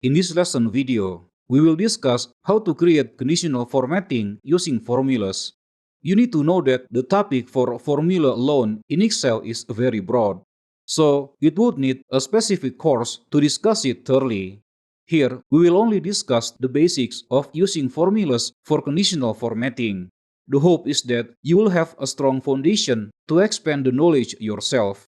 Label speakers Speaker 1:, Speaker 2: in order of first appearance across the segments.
Speaker 1: In this lesson video, we will discuss how to create conditional formatting using formulas. You need to know that the topic for formula alone in Excel is very broad, so it would need a specific course to discuss it thoroughly. Here, we will only discuss the basics of using formulas for conditional formatting. The hope is that you will have a strong foundation to expand the knowledge yourself.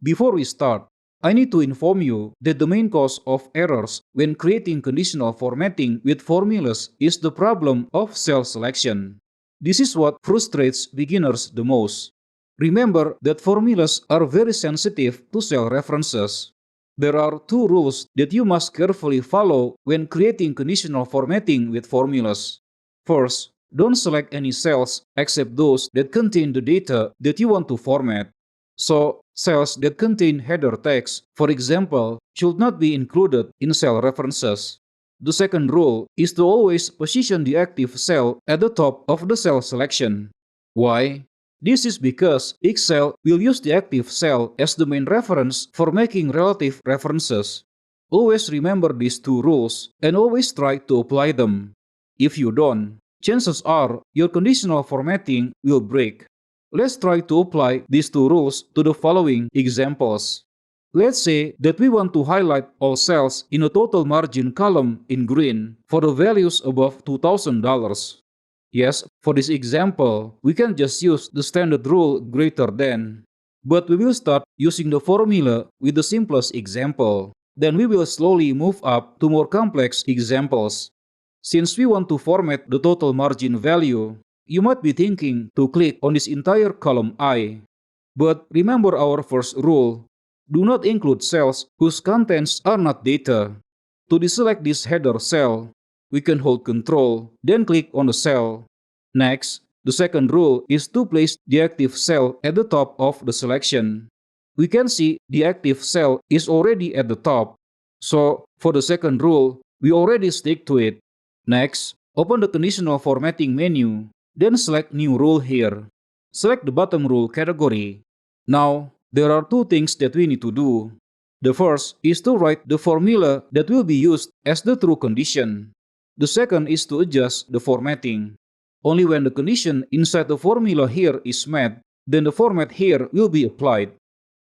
Speaker 1: Before we start, I need to inform you that the main cause of errors when creating conditional formatting with formulas is the problem of cell selection. This is what frustrates beginners the most. Remember that formulas are very sensitive to cell references. There are two rules that you must carefully follow when creating conditional formatting with formulas. First, don't select any cells except those that contain the data that you want to format. So, cells that contain header text, for example, should not be included in cell references. The second rule is to always position the active cell at the top of the cell selection. Why? This is because Excel will use the active cell as the main reference for making relative references. Always remember these two rules and always try to apply them. If you don't, chances are your conditional formatting will break. Let's try to apply these two rules to the following examples. Let's say that we want to highlight all cells in a total margin column in green for the values above $2,000. Yes, for this example, we can just use the standard rule greater than. But we will start using the formula with the simplest example. Then we will slowly move up to more complex examples. Since we want to format the total margin value, you might be thinking to click on this entire column I. But remember our first rule. Do not include cells whose contents are not data. To deselect this header cell, we can hold Ctrl, then click on the cell. Next, the second rule is to place the active cell at the top of the selection. We can see the active cell is already at the top. So, for the second rule, we already stick to it. Next, open the conditional formatting menu, then select New Rule here. Select the bottom rule category. Now, there are two things that we need to do. The first is to write the formula that will be used as the true condition. The second is to adjust the formatting. Only when the condition inside the formula here is met, then the format here will be applied.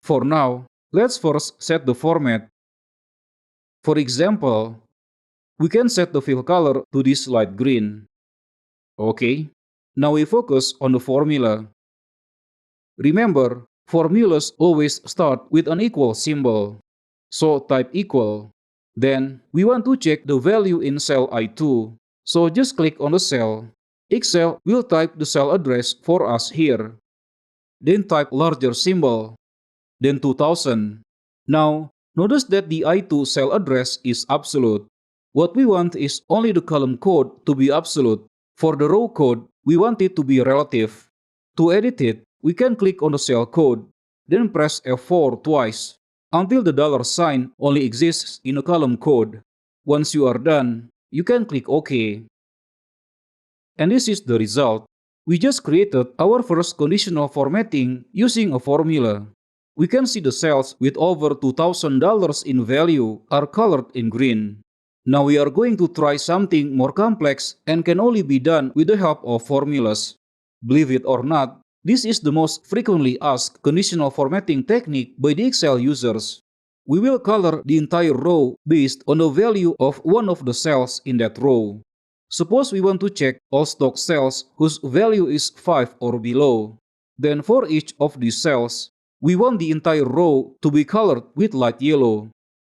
Speaker 1: For now, let's first set the format. For example, we can set the fill color to this light green. Okay, now we focus on the formula. Remember, formulas always start with an equal symbol. So type equal. Then we want to check the value in cell I2. So just click on the cell. Excel will type the cell address for us here. Then type larger symbol. Then 2000. Now, notice that the I2 cell address is absolute. What we want is only the column code to be absolute. For the row code, we want it to be relative. To edit it, we can click on the cell code, then press F4 twice, until the $sign only exists in a column code. Once you are done, you can click OK. And this is the result. We just created our first conditional formatting using a formula. We can see the cells with over $2,000 in value are colored in green. Now we are going to try something more complex and can only be done with the help of formulas. Believe it or not, this is the most frequently asked conditional formatting technique by the Excel users. We will color the entire row based on the value of one of the cells in that row. Suppose we want to check all stock cells whose value is 5 or below. Then for each of these cells, we want the entire row to be colored with light yellow.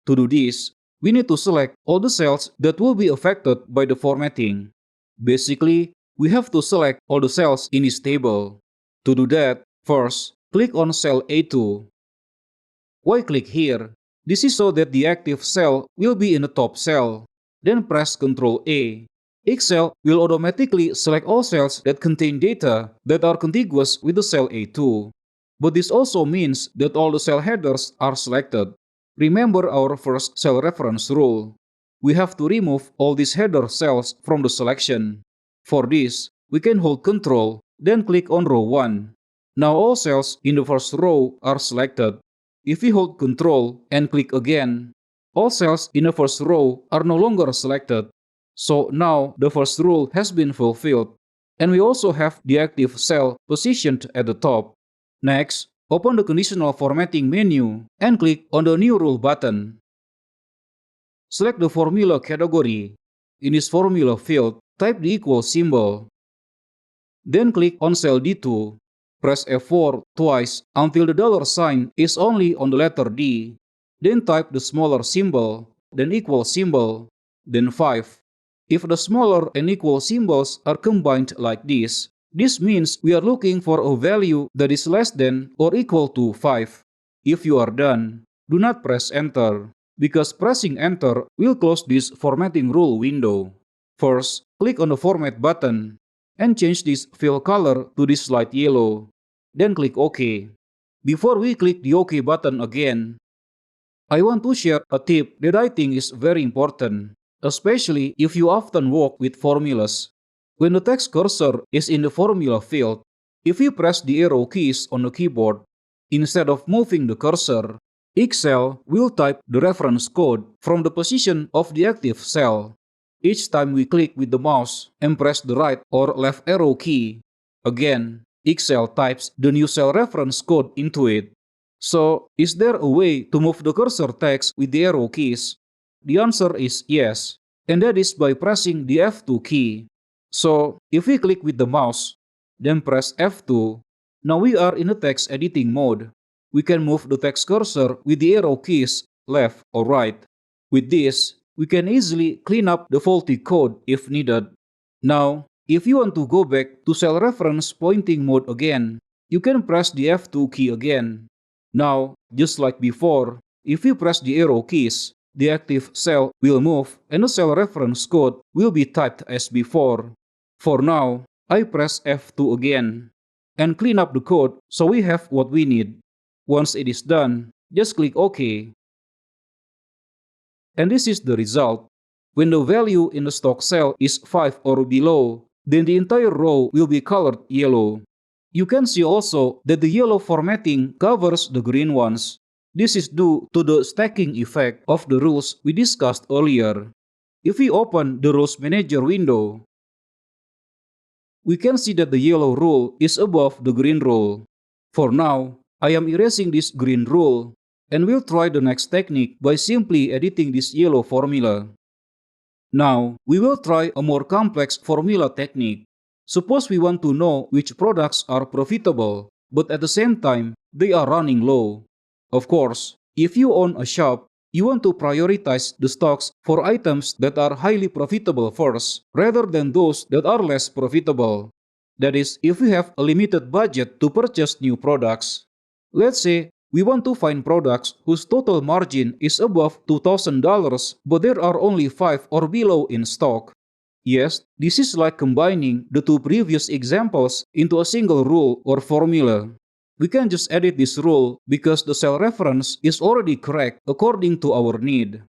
Speaker 1: To do this, we need to select all the cells that will be affected by the formatting. Basically, we have to select all the cells in this table. To do that, first, click on cell A2. Why click here? This is so that the active cell will be in the top cell. Then press Ctrl A. Excel will automatically select all cells that contain data that are contiguous with the cell A2. But this also means that all the cell headers are selected. Remember our first cell reference rule. We have to remove all these header cells from the selection. For this, we can hold Ctrl, then click on row 1. Now all cells in the first row are selected. If we hold Ctrl and click again, All cells in the first row are no longer selected. So now the first rule has been fulfilled, and we also have the active cell positioned at the top. Next, open the conditional formatting menu and click on the New Rule button. Select the formula category. In this formula field, type the equal symbol. Then click on cell D2. Press F4 twice until the dollar sign is only on the letter D. Then type the smaller symbol, then equal symbol, then 5. If the smaller and equal symbols are combined like this means we are looking for a value that is less than or equal to 5. If you are done, do not press enter, because pressing enter will close this formatting rule window. First, click on the format button and change this fill color to this light yellow. Then click OK. Before we click the OK button again, I want to share a tip that I think is very important, especially if you often work with formulas. When the text cursor is in the formula field, if you press the arrow keys on the keyboard, instead of moving the cursor, Excel will type the reference code from the position of the active cell. Each time we click with the mouse and press the right or left arrow key, again, Excel types the new cell reference code into it. So, is there a way to move the cursor text with the arrow keys? The answer is yes, and that is by pressing the F2 key. So, if we click with the mouse, then press F2, now we are in the text editing mode. We can move the text cursor with the arrow keys left or right. With this, we can easily clean up the faulty code if needed. Now, if you want to go back to cell reference pointing mode again, you can press the F2 key again. Now, just like before, if you press the arrow keys, the active cell will move and the cell reference code will be typed as before. For now, I press F2 again and clean up the code so we have what we need. Once it is done, just click OK. And this is the result. When the value in the stock cell is 5 or below, then the entire row will be colored yellow. You can see also that the yellow formatting covers the green ones. This is due to the stacking effect of the rules we discussed earlier. If we open the Rules Manager window, we can see that the yellow rule is above the green rule. For now, I am erasing this green rule, and we'll try the next technique by simply editing this yellow formula. Now, we will try a more complex formula technique. Suppose we want to know which products are profitable, but at the same time, they are running low. Of course, if you own a shop, you want to prioritize the stocks for items that are highly profitable first, rather than those that are less profitable. That is, if you have a limited budget to purchase new products. Let's say we want to find products whose total margin is above $2,000, but there are only 5 or below in stock. Yes, this is like combining the two previous examples into a single rule or formula. We can just edit this rule because the cell reference is already correct according to our need.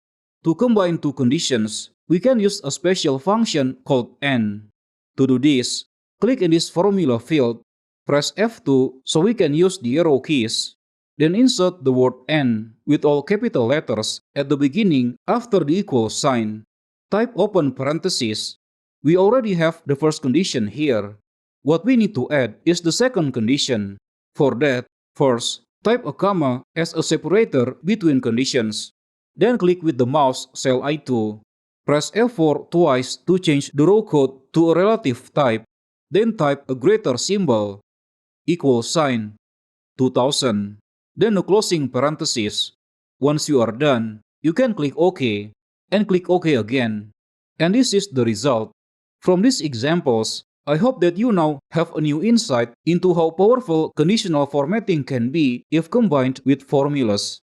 Speaker 1: To combine two conditions, we can use a special function called AND. To do this, click in this formula field, press F2 so we can use the arrow keys. Then insert the word AND with all capital letters at the beginning after the equal sign. Type open parentheses. We already have the first condition here. What we need to add is the second condition. For that, first, type a comma as a separator between conditions. Then click with the mouse cell I2. Press F4 twice to change the row code to a relative type. Then type a greater symbol, equal sign, 2000. Then a closing parenthesis. Once you are done, you can click OK and click OK again. And this is the result. From these examples, I hope that you now have a new insight into how powerful conditional formatting can be if combined with formulas.